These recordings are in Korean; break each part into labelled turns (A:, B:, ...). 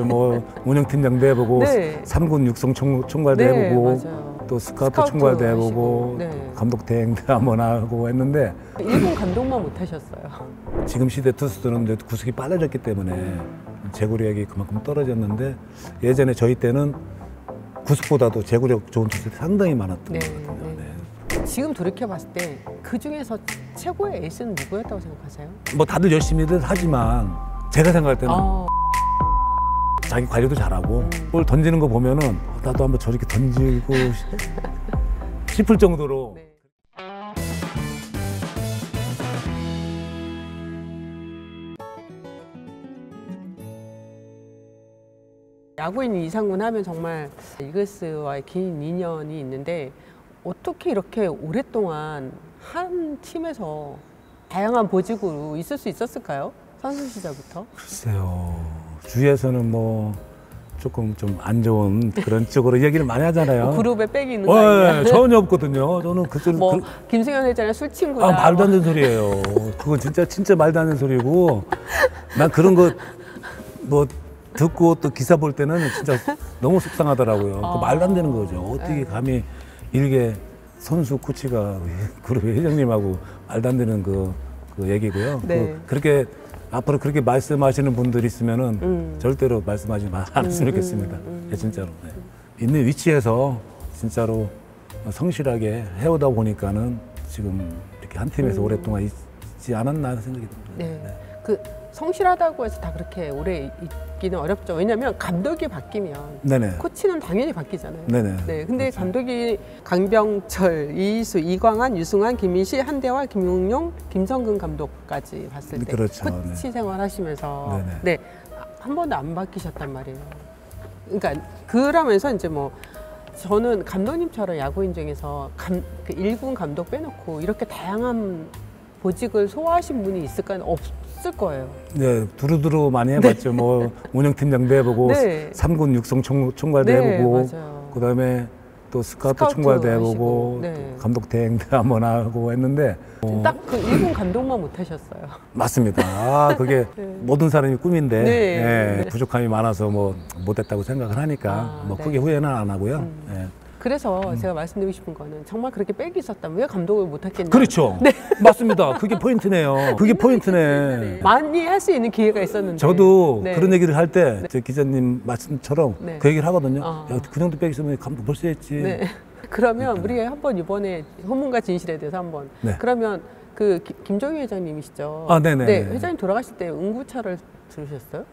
A: 뭐 운영팀장도 해보고
B: 네.
A: 3군 육성 총괄도
B: 네,
A: 해보고
B: 맞아요.
A: 또 스카우트 총괄도 해보고
B: 네.
A: 감독 대행도 한번 하고 했는데
B: 일본 감독만 못 하셨어요.
A: 지금 시대 투수들은 이제 구속이 빨라졌기 때문에 제구력이 그만큼 떨어졌는데 예전에 저희 때는 구속보다도 제구력 좋은 투수들이 상당히 많았던
B: 네,
A: 것 같아요. 네.
B: 지금 돌이켜봤을 때 그 중에서 최고의 에이스는 누구였다고 생각하세요?
A: 뭐 다들 열심히들 하지만 제가 생각할 때는 자기 관리도 잘하고 볼 던지는 거 보면은 나도 한번 저렇게 던지고 싶을 정도로
B: 네. 야구인 이상군 하면 정말 이글스와의 긴 인연이 있는데 어떻게 이렇게 오랫동안 한 팀에서 다양한 보직으로 있을 수 있었을까요? 선수 시절부터?
A: 글쎄요. 주위에서는 뭐 조금 좀 안 좋은 그런 쪽으로 얘기를 많이 하잖아요.
B: 그룹에 빽이 있는 거 아니에요?
A: 전혀 없거든요. 저는 그쪽
B: 뭐 김승현 회장의 술 친구다.
A: 말도 안 되는 소리예요. 그건 진짜 말도 안 되는 소리고 난 그런 거 뭐 듣고 또 기사 볼 때는 진짜 너무 속상하더라고요. 그 말도 안 되는 거죠. 어떻게 감히 일개 선수 코치가 그룹 회장님하고 말도 안 되는 그 얘기고요.
B: 네.
A: 그렇게 앞으로 그렇게 말씀하시는 분들 있으면은 절대로 말씀하지 않았으면 좋겠습니다. 네, 진짜로. 네. 있는 위치에서 진짜로 성실하게 해오다 보니까는 지금 이렇게 한 팀에서 오랫동안 있지 않았나 하는 생각이 듭니다.
B: 네.
A: 네.
B: 그 성실하다고 해서 다 그렇게 오래 있기는 어렵죠. 왜냐하면 감독이 바뀌면
A: 네네.
B: 코치는 당연히 바뀌잖아요.
A: 네네.
B: 네, 근데
A: 그렇죠.
B: 감독이 강병철, 이희수, 이광한, 유승환, 김민시, 한대화, 김용용, 김성근 감독까지 봤을 때
A: 그렇죠.
B: 코치 생활하시면서
A: 네네.
B: 네, 한 번도 안 바뀌셨단 말이에요. 그러니까 그러면서 이제 뭐 저는 감독님처럼 야구인 중에서 그 1군 감독 빼놓고 이렇게 다양한 보직을 소화하신 분이 있을까는 없을 거예요.
A: 네, 두루두루 많이 해봤죠. 뭐 운영팀장도 해보고
B: 네.
A: 3군 육성 총괄도
B: 네,
A: 해보고
B: 맞아요.
A: 그다음에 또 스카우트
B: 스카우트
A: 총괄도 해보고
B: 하시고, 네.
A: 또 감독 대행도 한번 하고 했는데
B: 딱 그 1군 감독만 못 하셨어요.
A: 맞습니다. 그게
B: 네.
A: 모든 사람이 꿈인데
B: 네.
A: 예, 부족함이 많아서 뭐 못했다고 생각을 하니까 뭐
B: 네.
A: 크게 후회는 안 하고요. 예.
B: 그래서 제가 말씀드리고 싶은 거는 정말 그렇게 빽이 있었다면 왜 감독을 못 했겠냐.
A: 그렇죠. 맞습니다. 그게 포인트네요. 그게 포인트네.
B: 많이 할 수 있는 기회가 있었는데.
A: 저도
B: 네.
A: 그런 얘기를 할 때 제 기자님 말씀처럼
B: 네.
A: 그 얘기를 하거든요.
B: 어.
A: 야, 그 정도 빽 있으면 감독 벌써 했지.
B: 네. 그러면 우리가 한번 이번에 혼문과 진실에 대해서 한번.
A: 네.
B: 그러면 그 김종희 회장님이시죠.
A: 아, 네네.
B: 네. 회장님 돌아가실 때 응구차를 들으셨어요?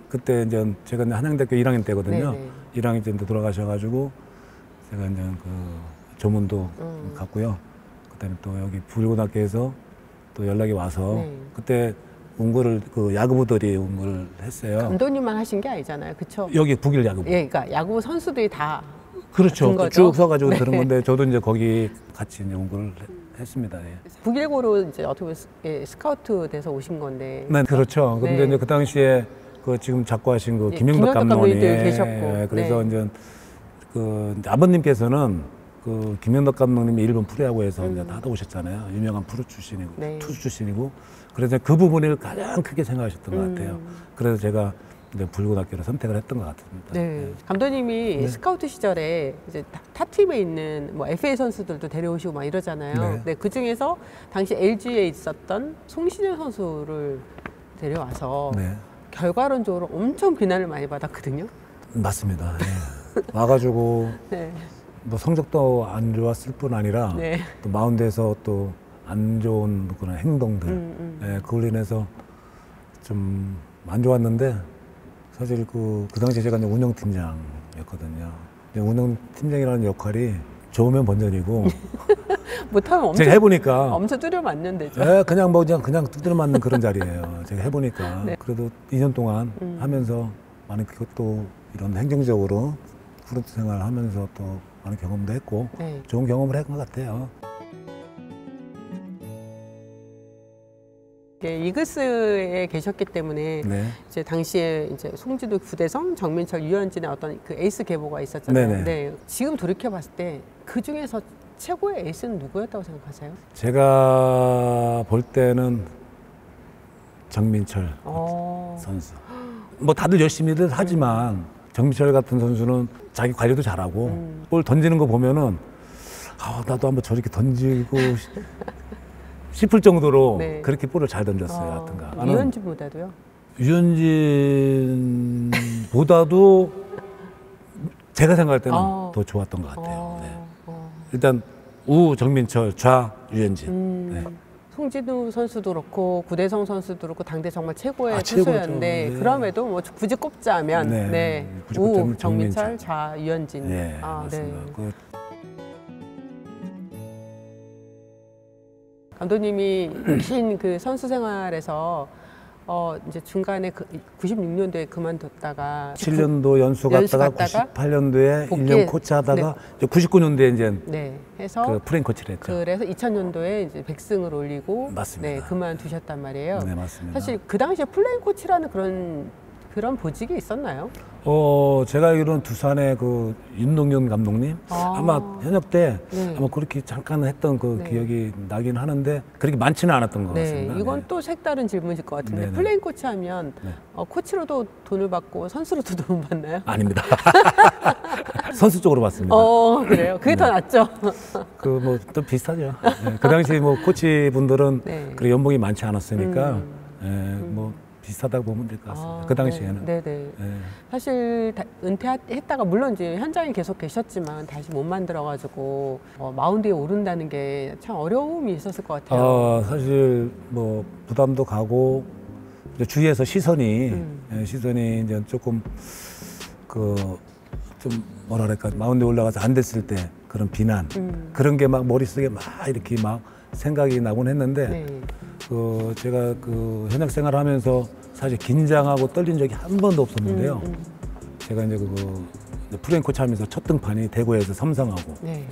A: 그때 이제 제가 이제 한양대학교 1학년 때거든요.
B: 네네.
A: 1학년 때 돌아가셔가지고 제가 이제 그 조문도 갔고요. 그다음에 또 여기 부일고등학교에서 또 연락이 와서
B: 네.
A: 그때 운구를 그 야구부들이 운구를 했어요.
B: 감독님만 하신 게 아니잖아요. 그렇죠?
A: 여기 북일 야구부.
B: 예, 그러니까 야구 선수들이 다
A: 그렇죠.
B: 든 거죠?
A: 쭉 서가지고
B: 네.
A: 들은 건데 저도 이제 거기 같이 이제 운구를 했습니다. 예.
B: 북일고로 이제 어떻게 보면 스카우트 돼서 오신 건데.
A: 네, 그렇죠. 근데
B: 네.
A: 이제 그 당시에 그 지금 작고하신 그
B: 예,
A: 김영덕
B: 김영덕
A: 감독님
B: 감독님도 계셨고.
A: 예, 그래서
B: 네.
A: 이제 그 이제 아버님께서는 그 김영덕 감독님이 일본 프로야구에서 이제 다 오셨잖아요. 유명한 프로 출신이고
B: 네.
A: 투수 출신이고 그래서 그 부분을 가장 크게 생각하셨던 것 같아요. 그래서 제가 이제 불고등학교를 선택을 했던 것 같습니다.
B: 네. 감독님이 스카우트 시절에 이제 타 팀에 있는 뭐 FA 선수들도 데려오시고 막 이러잖아요.
A: 네.
B: 네. 그 중에서 당시 LG에 있었던 송신영 선수를 데려와서
A: 네,
B: 결과론적으로 엄청 비난을 많이 받았거든요.
A: 맞습니다. 예. 와가지고
B: 네.
A: 뭐 성적도 안 좋았을 뿐 아니라
B: 네.
A: 또 마운드에서 또 안 좋은 그런 행동들, 예, 그걸로 인해서 좀 안 좋았는데 사실 그 당시에 제가 이제 운영팀장이었거든요. 운영팀장이라는 역할이 좋으면 번전이고
B: 못하면 엄청
A: 제가 해보니까
B: 엄청 뚜려 맞는 데죠.
A: 예, 그냥 뭐 그냥 두드려 맞는 그런 자리예요. 제가 해보니까
B: 네.
A: 그래도 2년 동안 하면서 많은 그것도 이런 행정적으로 프런트 생활을 하면서 또 많은 경험도 했고
B: 네.
A: 좋은 경험을 한 것 같아요.
B: 이글스에 계셨기 때문에
A: 네.
B: 이제 당시에 이제 송지도, 구대성, 정민철, 유현진의 어떤 그 에이스 계보가 있었잖아요.
A: 네네.
B: 네. 지금 돌이켜 봤을 때 그 중에서 최고의 에이스는 누구였다고 생각하세요?
A: 제가 볼 때는 정민철 선수. 뭐 다들 열심히들 하지만 정민철 같은 선수는 자기 관리도 잘하고 볼 던지는 거 보면은 나도 한번 저렇게 던지고 싶을 정도로
B: 네.
A: 그렇게 볼을 잘 던졌어요. 하여튼가. 나는
B: 유현진보다도요?
A: 유현진보다도 제가 생각할 때는 더 좋았던 것 같아요. 네. 일단 우 정민철, 좌 유현진. 네.
B: 송진우 선수도 그렇고 구대성 선수도 그렇고 당대 정말 최고의
A: 최고죠.
B: 투수였는데
A: 네.
B: 그럼에도 뭐 굳이 꼽자면
A: 네. 굳이
B: 우
A: 꼽자면
B: 정민철, 좌 유현진.
A: 네, 맞습니다. 그
B: 감독님이 긴 그 선수 생활에서 이제 중간에 96년도에 그만뒀다가
A: 7년도 연수 갔다가 98년도에
B: 복귀-
A: 1년 코치하다가 이제 99년도에 이제
B: 네 해서
A: 그 프랭 코치를 했죠.
B: 그래서 2000년도에 이제 100승을 올리고
A: 맞습니다.
B: 네 그만두셨단 말이에요.
A: 네, 맞습니다.
B: 사실 그 당시에 플레인 코치라는 그런 보직이 있었나요?
A: 제가 알기로는 두산의 그 윤동현 감독님 아마 현역 때
B: 네.
A: 아마 그렇게 잠깐 했던 그
B: 네.
A: 기억이 나긴 하는데 그렇게 많지는 않았던 것
B: 네,
A: 같습니다.
B: 이건
A: 네.
B: 또 색다른 질문일 것 같은데
A: 네네.
B: 플레인 코치 하면
A: 네.
B: 코치로도 돈을 받고 선수로도 돈 받나요?
A: 아닙니다. 선수 쪽으로 봤습니다.
B: 그래요. 그게 더 낫죠.
A: 그 뭐 또 비슷하죠. 네, 그 당시 뭐 코치 분들은
B: 네.
A: 그래 연봉이 많지 않았으니까 뭐 비슷하다고 보면 될 것 같습니다. 그 당시에는.
B: 네.
A: 네.
B: 사실 은퇴했다가 물론 이제 현장에 계속 계셨지만 다시 못 만들어가지고 마운드에 오른다는 게 참 어려움이 있었을 것 같아요.
A: 사실 뭐 부담도 가고 이제 주위에서 시선이 이제 조금 좀 뭐랄까 마운드에 올라가서 안 됐을 때 그런 비난 그런 게 막 머릿속에 막 이렇게 막 생각이 나곤 했는데
B: 네.
A: 제가 그 현역 생활하면서 사실 긴장하고 떨린 적이 한 번도 없었는데요. 제가 이제 프랭 코치 하면서 첫 등판이 대구에서 삼성하고
B: 네.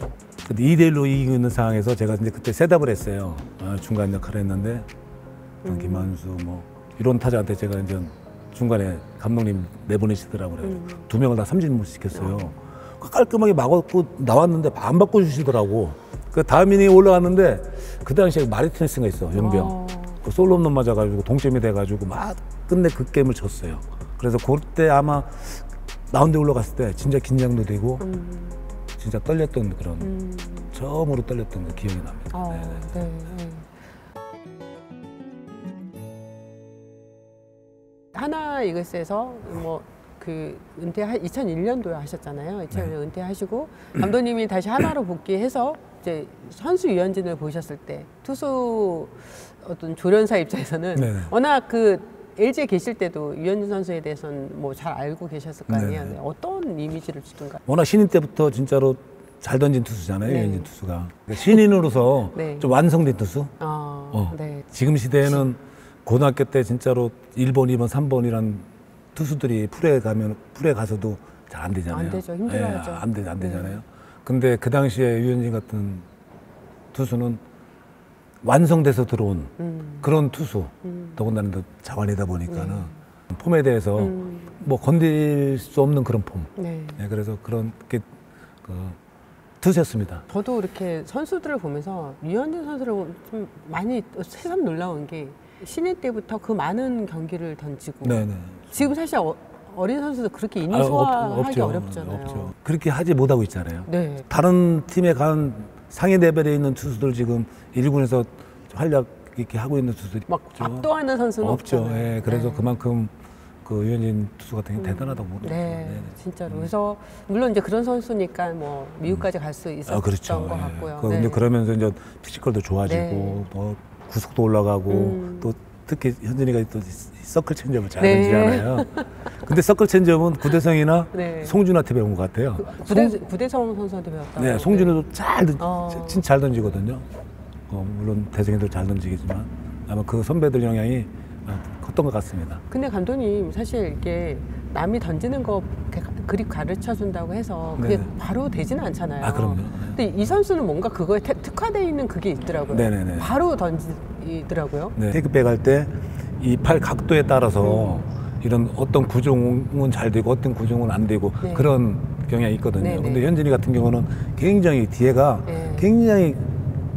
A: 근데 2대1로 이기고 있는 상황에서 제가 이제 그때 셋업을 했어요. 중간 역할을 했는데 김한수 뭐 이런 타자한테 제가 이제 중간에 감독님 내보내시더라고요. 두 명을 다 삼진 못 시켰어요. 깔끔하게 막았고 나왔는데 안 바꿔주시더라고. 그 다음 이닝에 올라갔는데 그 당시에 마리티네스가 있어 용병. 그 솔로 홈런 맞아가지고 동점이 돼가지고 막 끝내 그 게임을 졌어요. 그래서 그때 아마 마운드에 올라갔을 때 진짜 긴장도 되고 진짜 떨렸던 그런 처음으로 떨렸던 그 기억이 납니다.
B: 네. 하나 이글스에서 뭐 그 2001년도에 하셨잖아요. 2001년 은퇴하시고 감독님이 다시 하나로 복귀해서 이제 선수 유현진을 보셨을 때 투수 어떤 조련사 입장에서는
A: 네네.
B: 워낙 그 LG에 계실 때도 유현진 선수에 대해서는 뭐 잘 알고 계셨을 거 아니에요.
A: 네네.
B: 어떤 이미지를 주던가?
A: 워낙 신인 때부터 진짜로 잘 던진 투수잖아요.
B: 네.
A: 유현진 투수가. 신인으로서
B: 네.
A: 좀 완성된 투수.
B: 네.
A: 지금 시대에는 고등학교 때 진짜로 1번, 2번, 3번이란 투수들이 프로에 가서도 잘 안 되잖아요.
B: 안 되죠. 힘들어하죠.
A: 안 되잖아요. 근데 그 당시에 유현진 같은 투수는 완성돼서 들어온 그런 투수. 더군다나 또 자완이다 보니까는 폼에 대해서 뭐 건들 수 없는 그런 폼.
B: 네.
A: 그래서 그런 게 투수였습니다.
B: 저도 이렇게 선수들을 보면서 유현진 선수를 좀 많이 새삼 놀라운 게 신인 때부터 그 많은 경기를 던지고
A: 네네.
B: 지금 사실 어린 선수들 그렇게 이닝 소화하기 어렵잖아요.
A: 없죠. 그렇게 하지 못하고 있잖아요.
B: 네.
A: 다른 팀에 간 상위 레벨에 있는 투수들 지금 1군에서 활약 있게 하고 있는 투수들이
B: 막
A: 없죠.
B: 압도하는 선수는
A: 없죠.
B: 없잖아요.
A: 예, 그래서
B: 네.
A: 그만큼 그 유현진 투수 같은 경우 대단하다고 보는
B: 네, 진짜로. 그래서 물론 이제 그런 선수니까 뭐 미국까지 갈 수 있었던
A: 그렇죠.
B: 것
A: 예.
B: 같고요.
A: 근데 그러면서 이제 피지컬도 좋아지고
B: 네.
A: 또 구속도 올라가고 또 특히 현진이가 또 서클 체인지업을 잘
B: 네.
A: 던지잖아요. 근데 서클 체인지업은 구대성이나
B: 네.
A: 송준한테 배운 것 같아요.
B: 구대성 선수한테 배웠다고.
A: 네, 송준호도 진짜 잘 던지거든요. 물론 대성이도 잘 던지겠지만 아마 그 선배들 영향이 컸던 것 같습니다.
B: 근데 감독님 사실 이게 남이 던지는 거 그리 가르쳐 준다고 해서 그게
A: 네네.
B: 바로 되지는 않잖아요.
A: 아, 그럼요.
B: 근데 이 선수는 뭔가 그거에 특화되어 있는 그게 있더라고요.
A: 네네네.
B: 바로 던지더라고요.
A: 네. 테이크백 할 때 이 팔 각도에 따라서 이런 어떤 구종은 잘 되고 어떤 구종은 안 되고
B: 네.
A: 그런 경향이 있거든요.
B: 네네.
A: 근데 현진이 같은 경우는 굉장히 뒤에가
B: 네.
A: 굉장히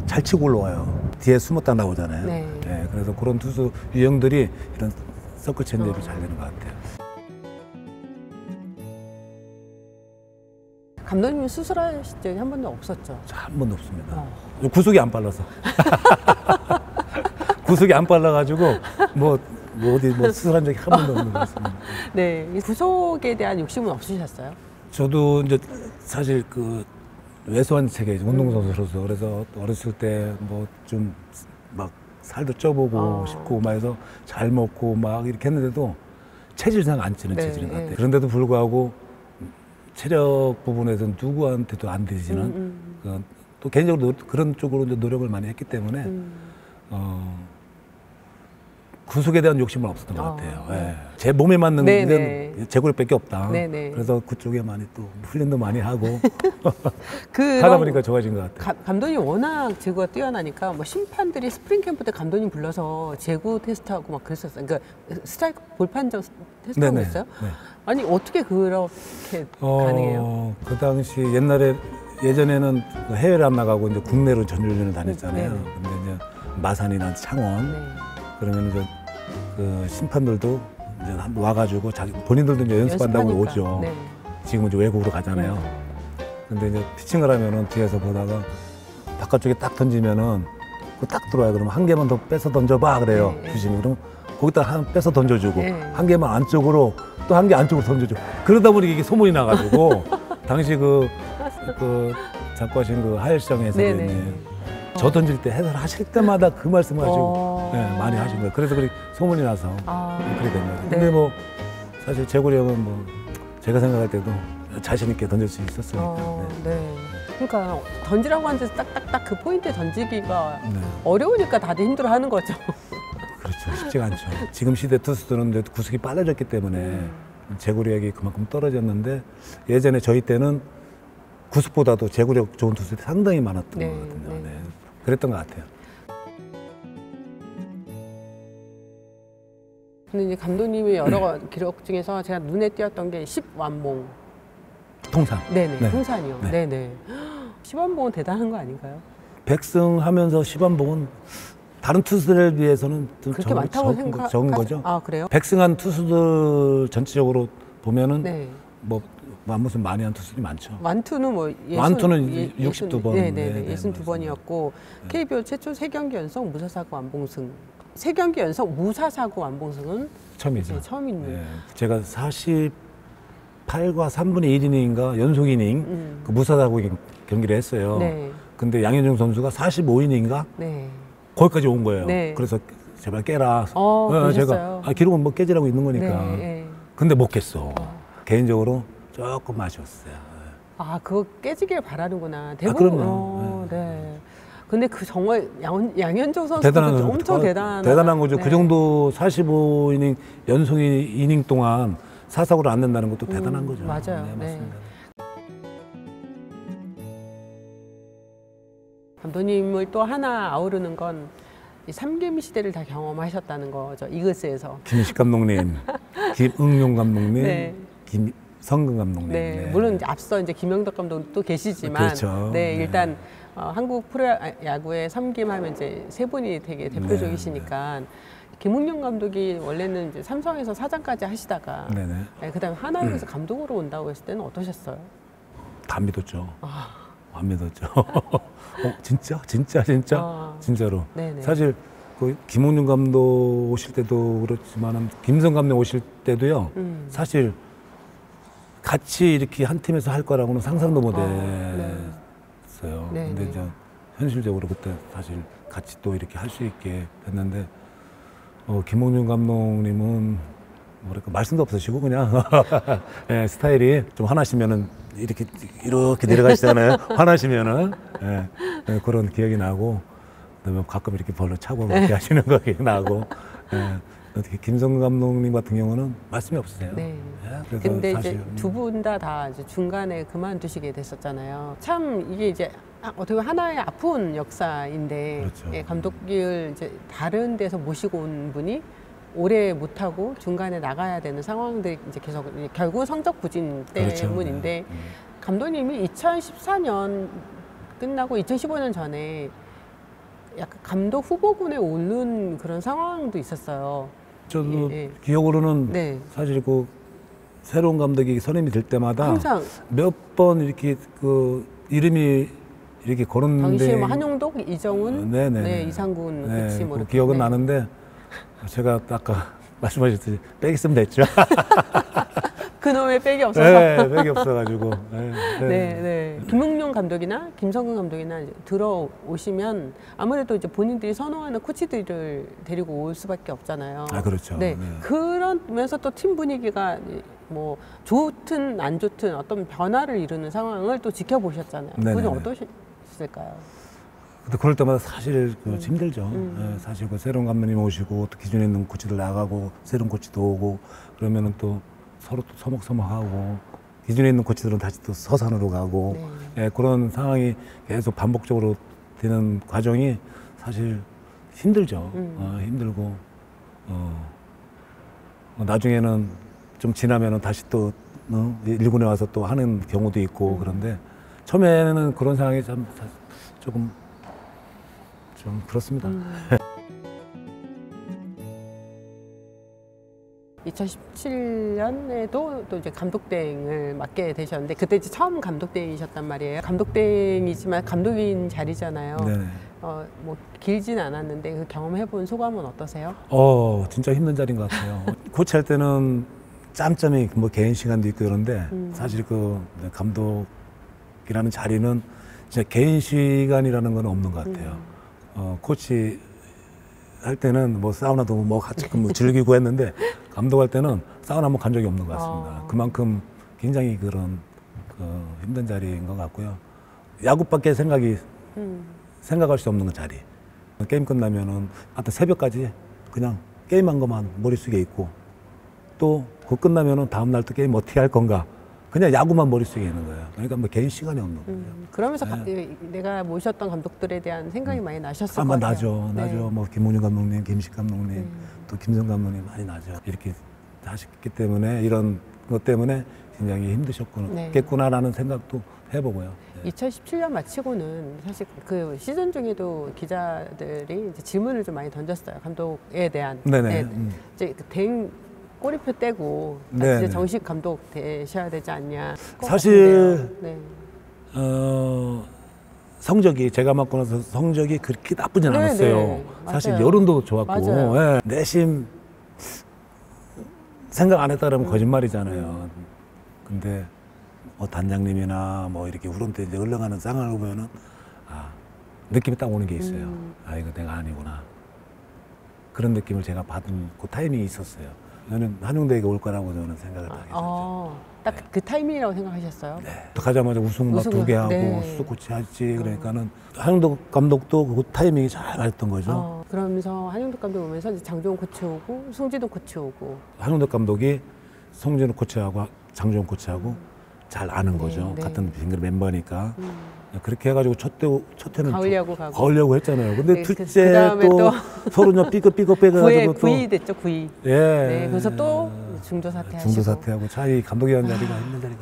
A: 잘 치고 올라와요. 뒤에 숨었다 나오잖아요.
B: 네.
A: 그래서 그런 투수 유형들이 이런 서클 체인지업이 잘 되는 것 같아요.
B: 감독님이 수술하실 적이 한 번도 없었죠?
A: 한 번도 없습니다. 구속이 안 빨라서. 구속이 안 빨라가지고 뭐 어디 수술한 적이 한 번도 없는 것 같습니다.
B: 네, 이 구속에 대한 욕심은 없으셨어요?
A: 저도 이제 사실 그 왜소한 체계 운동선수로서 그래서 어렸을 때 뭐 좀 막 살도 쪄보고 싶고 막 해서 잘 먹고 막 이렇게 했는데도 체질상 안 찌는
B: 네,
A: 체질인 것 같아요.
B: 네.
A: 그런데도 불구하고 체력 부분에서는 누구한테도 안 되지는 또 개인적으로 그런 쪽으로 이제 노력을 많이 했기 때문에 구속에 대한 욕심은 없었던 것 같아요. 예. 제 몸에 맞는
B: 네,
A: 데는 제구력밖에 없다.
B: 네, 네.
A: 그래서 그쪽에 많이 또 훈련도 많이 하고
B: 그런
A: 하다 보니까 좋아진 것 같아요.
B: 감독님 워낙 제구가 뛰어나니까 뭐 심판들이 스프링 캠프 때 감독님 불러서 제구 테스트하고 막 그랬었어요. 그러니까 스트라이크 볼 판정 테스트하고
A: 네네.
B: 있어요?
A: 네.
B: 아니 어떻게 그렇게 가능해요?
A: 그 당시 예전에는 해외를 안 나가고 이제 국내로 전율련을 다녔잖아요.
B: 네네.
A: 근데 이제 마산이나 창원
B: 네.
A: 그러면 이제 그 심판들도 이제 와가지고 본인들도 이제 연습한다고
B: 연습하니까.
A: 오죠.
B: 네.
A: 지금 이제 외국으로 가잖아요. 근데 이제 피칭을 하면은 뒤에서 보다가 바깥쪽에 딱 던지면은 그거 딱 들어와요. 그러면 한 개만 더 빼서 던져봐 그래요.
B: 네.
A: 주심이 그럼 거기다 한 빼서 던져주고
B: 네.
A: 한 개만 안쪽으로 또 한 개 안쪽으로 던져주고 그러다 보니 이게 소문이 나가지고 당시 그 작고하신 그 하일성 해설위원님
B: 네네.
A: 저 던질 때 해설하실 때마다 그 말씀을 하시고 네, 많이 하신 거예요. 그래서 그렇게 소문이 나서 그렇게 된 거예요.
B: 네.
A: 근데 뭐 사실 제구리 형은 뭐 제가 생각할 때도 자신 있게 던질 수 있었으니까.
B: 네. 그러니까 던지라고 하는 데서 딱딱딱 그 포인트에 던지기가
A: 네.
B: 어려우니까 다들 힘들어하는 거죠.
A: 그렇죠. 쉽지가 않죠. 지금 시대 투수들은 이제 구속이 빨라졌기 때문에 제구력이 그만큼 떨어졌는데 예전에 저희 때는 구속보다도 제구력 좋은 투수들이 상당히 많았던
B: 네,
A: 거거든요.
B: 네.
A: 네. 그랬던 것 같아요.
B: 근데 이제 감독님의 여러 기록 중에서 제가 눈에 띄었던 게 10완봉.
A: 통상.
B: 네네.
A: 네.
B: 통산이요.
A: 네.
B: 네네. 10완봉은 대단한 거 아닌가요?
A: 백승하면서 10완봉은 다른 투수들에 비해서는 좀
B: 그렇게 많다고
A: 적은 거죠.
B: 아, 그래요?
A: 백승한 투수들 전체적으로 보면은
B: 네.
A: 뭐 무슨 많이 한 투수들이 많죠.
B: 완투는 뭐
A: 완투는 62번.
B: 네네네. 62번이었고 KBO 최초 3경기 연속 무사사고 완봉승. 3경기 연속 무사사고 완봉승은
A: 처음이죠.
B: 네, 처음 있는.
A: 네. 제가 48과 3분의 1이닝인가 연속 이닝 그 무사사고 경기를 했어요.
B: 네.
A: 근데 양현종 선수가 45이닝인가
B: 네.
A: 거기까지 온 거예요.
B: 네.
A: 그래서 제발 깨라.
B: 그러셨어요?
A: 제가 기록은 뭐 깨지라고 있는 거니까.
B: 네.
A: 근데 못 깼어. 개인적으로 조금 아쉬웠어요.
B: 아, 그거 깨지길 바라는구나. 대부분.
A: 그럼요.
B: 네. 근데 그 정말 양현종 선수
A: 대단한
B: 엄청
A: 대단한 거죠.
B: 네.
A: 그 정도 45이닝 연속 이닝 동안 사사구를 안 낸다는 것도 대단한 거죠.
B: 맞아요.
A: 네, 맞습니다.
B: 감독님을 또 하나 아우르는 건 이 삼개미 시대를 다 경험하셨다는 거죠. 이글스에서.
A: 김식 감독님, 김응용 감독님,
B: 네.
A: 김성근 감독님.
B: 네. 물론 이제 앞서 이제 김영덕 감독도 계시지만,
A: 그렇죠.
B: 네,
A: 네.
B: 일단 한국 프로야구의 삼김 하면 이제 세 분이 되게 대표적이시니까. 김웅룡 감독이 원래는 이제 삼성에서 사장까지 하시다가,
A: 네네.
B: 네, 그다음에 하나에서 감독으로 온다고 했을 때는 어떠셨어요?
A: 다 믿었죠. 안 믿었죠. 진짜? 진짜로.
B: 네네.
A: 사실 그 김홍준 감독 오실 때도 그렇지만 김성 감독 오실 때도요. 사실 같이 이렇게 한 팀에서 할 거라고는 상상도 못 했어요.
B: 네.
A: 근데 이제 현실적으로 그때 사실 같이 또 이렇게 할 수 있게 됐는데 김홍준 감독님은 뭐랄까 말씀도 없으시고 그냥 예, 스타일이 좀 화나시면은 이렇게 내려가시잖아요. 화나시면은 그런 기억이 나고 그다음에 가끔 이렇게 벌로 차고 그렇게 하시는 거 기억이 나고 어떻게 김성 감독님 같은 경우는 말씀이 없으세요.
B: 네.
A: 그래서
B: 근데
A: 사실,
B: 이제 두 분 다 이제 중간에 그만두시게 됐었잖아요. 참 이게 이제 어떻게 보면 하나의 아픈 역사인데
A: 그렇죠.
B: 예, 감독을 이제 다른 데서 모시고 온 분이 오래 못하고 중간에 나가야 되는 상황들이 이제 계속 결국 성적 부진
A: 그렇죠.
B: 때문인데 감독님이 2014년 끝나고 2015년 전에 약간 감독 후보군에 오른 그런 상황도 있었어요.
A: 저도
B: 예.
A: 기억으로는
B: 네.
A: 사실 그 새로운 감독이 선임이 될 때마다
B: 항상
A: 몇 번 이렇게 그 이름이 이렇게 거론돼.
B: 당시에 뭐 한용덕, 이정훈,
A: 네네.
B: 네, 이상군,
A: 네,
B: 그치 뭐
A: 그
B: 이렇게.
A: 기억은
B: 네.
A: 나는데 제가 아까 말씀하셨듯이 빼겠으면 됐죠.
B: 그놈의 백이 없어서.
A: 네, 백이 없어가지고. 네,
B: 네, 네. 김웅룡 감독이나 김성근 감독이나 이제 들어오시면 아무래도 이제 본인들이 선호하는 코치들을 데리고 올 수밖에 없잖아요.
A: 아, 그렇죠.
B: 네.
A: 네.
B: 그러면서 또 팀 분위기가 뭐 좋든 안 좋든 어떤 변화를 이루는 상황을 또 지켜보셨잖아요.
A: 네네네.
B: 그건 어떠셨을까요?
A: 근데 그럴 때마다 사실 힘들죠. 예, 사실 그 새로운 감독님 오시고 또 기존에 있는 코치들 나가고 새로운 코치도 오고 그러면은 또 서로 또 서먹서먹하고 기존에 있는 코치들은 다시 또 서산으로 가고
B: 네.
A: 예, 그런 상황이 계속 반복적으로 되는 과정이 사실 힘들죠. 힘들고 나중에는 좀 지나면은 다시 또 일군에 와서 또 하는 경우도 있고 그런데 처음에는 그런 상황이 참 조금 좀 그렇습니다.
B: 2017년에도 또 이제 감독대행을 맡게 되셨는데 그때 이제 처음 감독대행이셨단 말이에요. 감독대행이지만 감독인 자리잖아요.
A: 네네.
B: 뭐 길진 않았는데 그 경험해본 소감은 어떠세요?
A: 진짜 힘든 자리인 것 같아요. 코치할 때는 짬짬이 뭐 개인 시간도 있고 그런데 사실 그 감독이라는 자리는 진짜 개인 시간이라는 건 없는 것 같아요. 코치 할 때는 뭐 사우나도 뭐 같이 뭐 즐기고 했는데 감독할 때는 사우나 한번 간 적이 없는 것 같습니다. 그만큼 굉장히 그런 힘든 자리인 것 같고요. 야구밖에 생각할 수 없는 자리. 게임 끝나면은 하여튼 새벽까지 그냥 게임한 것만 머릿속에 있고 또 그거 끝나면은 다음 날 또 게임 어떻게 할 건가. 그냥 야구만 머릿속에 있는 거예요. 그러니까 뭐 개인 시간이 없는 거예요.
B: 그러면서 내가 모셨던 감독들에 대한 생각이 많이 나셨을 것
A: 아마
B: 같아요.
A: 나죠. 뭐 김문윤 감독님, 김식 감독님, 또 김성 감독님 많이 나죠. 이렇게 하셨기 때문에 이런 것 때문에 굉장히 힘드셨겠구나라는 생각도 해보고요.
B: 2017년 마치고는 사실 그 시즌 중에도 기자들이 이제 질문을 좀 많이 던졌어요. 감독에 대한.
A: 네네.
B: 이제 그 꼬리표 떼고
A: 네네.
B: 이제 정식 감독 되셔야 되지 않냐.
A: 사실
B: 네.
A: 성적이 제가 맡고 나서 성적이 그렇게 나쁘진 않았어요.
B: 네,
A: 사실
B: 맞아요.
A: 여론도 좋았고
B: 맞아요.
A: 예, 내심 생각 안 했다 그러면 거짓말이잖아요. 근데 뭐 단장님이나 뭐 이렇게 후론때 이제 흘러가는 상황을 보면은 느낌이 딱 오는 게 있어요. 이거 내가 아니구나. 그런 느낌을 제가 받은 그 타이밍이 있었어요. 저는 한용대에게 올 거라고 저는 생각을 딱 했었죠.
B: 딱 그 타이밍이라고 생각하셨어요?
A: 네. 가자마자 우승 막 2개 하고
B: 네.
A: 수도 코치 하지. 그러니까는 한용덕 감독도 그 타이밍이 잘 맞았던 거죠.
B: 그러면서 한용덕 감독 오면서 이제 장종훈 코치 오고 송지동 코치 오고.
A: 한용덕 감독이 송진우 코치하고 장종훈 코치하고 잘 아는 거죠.
B: 네.
A: 같은 빙글 멤버니까. 그렇게 해가지고 첫 해는
B: 가을야구 가고.
A: 가을야구 했잖아요. 근데
B: 네,
A: 둘째
B: 그다음에
A: 또 서로 좀 삐걱삐걱 빼가지고 또
B: 9위 됐죠, 9위.
A: 예.
B: 네, 그래서 또 중도 사퇴하시고.
A: 중도 사퇴하고 차이 감독이라는 자리가 힘든 자리가.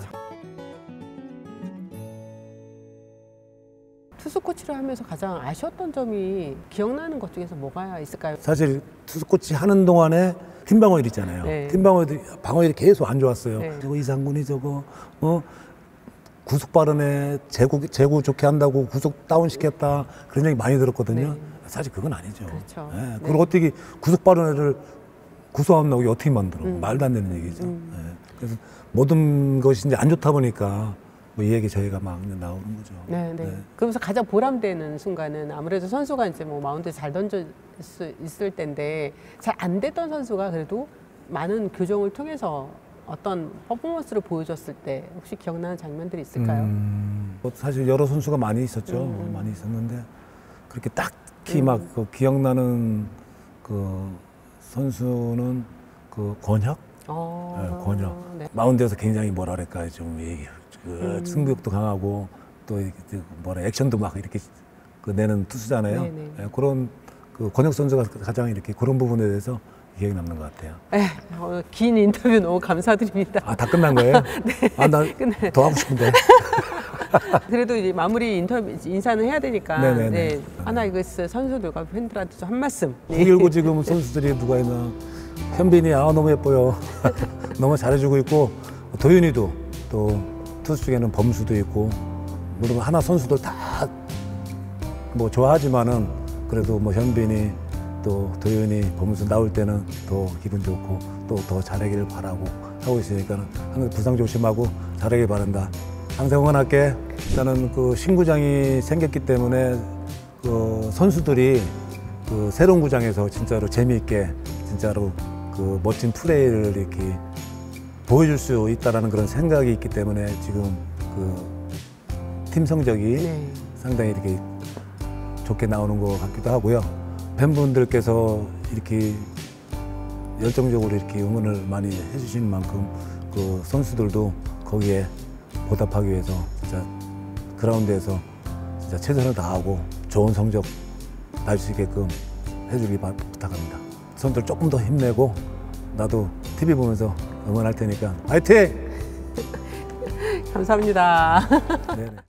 B: 투수 코치를 하면서 가장 아쉬웠던 점이 기억나는 것 중에서 뭐가 있을까요?
A: 사실 투수 코치 하는 동안에 팀 방어율 있잖아요.
B: 네.
A: 팀 방어율이 계속 안 좋았어요.
B: 네.
A: 저거 이상군이 저거 구속 발언에 재구 좋게 한다고 구속 다운 시켰다 그런 얘기 많이 들었거든요.
B: 네.
A: 사실 그건 아니죠.
B: 그렇죠.
A: 예,
B: 네.
A: 그걸 어떻게 구속 발언을 구속하면 나오기 어떻게 만들어? 말도 안 되는 얘기죠. 예. 그래서 모든 것이 이제 안 좋다 보니까 뭐 이 얘기 저희가 막 나오는 거죠.
B: 네, 네. 그러면서 가장 보람되는 순간은 아무래도 선수가 이제 뭐 마운드에 잘 던질 수 있을 텐데 잘 안 됐던 선수가 그래도 많은 교정을 통해서 어떤 퍼포먼스를 보여줬을 때 혹시 기억나는 장면들이 있을까요?
A: 뭐 사실 여러 선수가 많이 있었죠. 많이 있었는데 그렇게 딱히 막 그 기억나는 그 선수는 그 권혁? 네, 권혁.
B: 네.
A: 마운드에서 굉장히 뭐라 그럴까요? 좀 승부욕도 강하고 또 이렇게 액션도 막 이렇게 내는 투수잖아요.
B: 네네.
A: 네, 그런 그 권혁 선수가 가장 이렇게 그런 부분에 대해서 기억이 남는 것 같아요.
B: 긴 인터뷰 너무 감사드립니다.
A: 다 끝난 거예요? 네. 나 더 하고 싶은데.
B: 그래도 이제 마무리 인사는 해야 되니까.
A: 네네네.
B: 네. 하나이글스 선수들과 팬들한테 좀 한 말씀.
A: 후길고 지금 선수들이 누가 있나. 현빈이 너무 예뻐요. 너무 잘해주고 있고 도윤이도 또 투수 중에는 범수도 있고 물론 하나 선수들 다 뭐 좋아하지만은 그래도 뭐 현빈이 또 도윤이 범수 나올 때는 더 기분 좋고 또 더 잘하기를 바라고 하고 있으니까 항상 부상 조심하고 잘하길 바란다. 항상 응원할게. 일단은 그 신구장이 생겼기 때문에 그 선수들이 그 새로운 구장에서 진짜로 재미있게 진짜로 그 멋진 플레이를 이렇게 보여줄 수 있다라는 그런 생각이 있기 때문에 지금 그 팀 성적이
B: 네.
A: 상당히 이렇게 좋게 나오는 것 같기도 하고요. 팬분들께서 이렇게 열정적으로 이렇게 응원을 많이 해주시는 만큼 그 선수들도 거기에 보답하기 위해서 진짜 그라운드에서 진짜 최선을 다하고 좋은 성적 날 수 있게끔 해주길 부탁합니다. 선수들 조금 더 힘내고 나도 TV 보면서 응원할 테니까 화이팅!
B: 감사합니다.
A: 네네.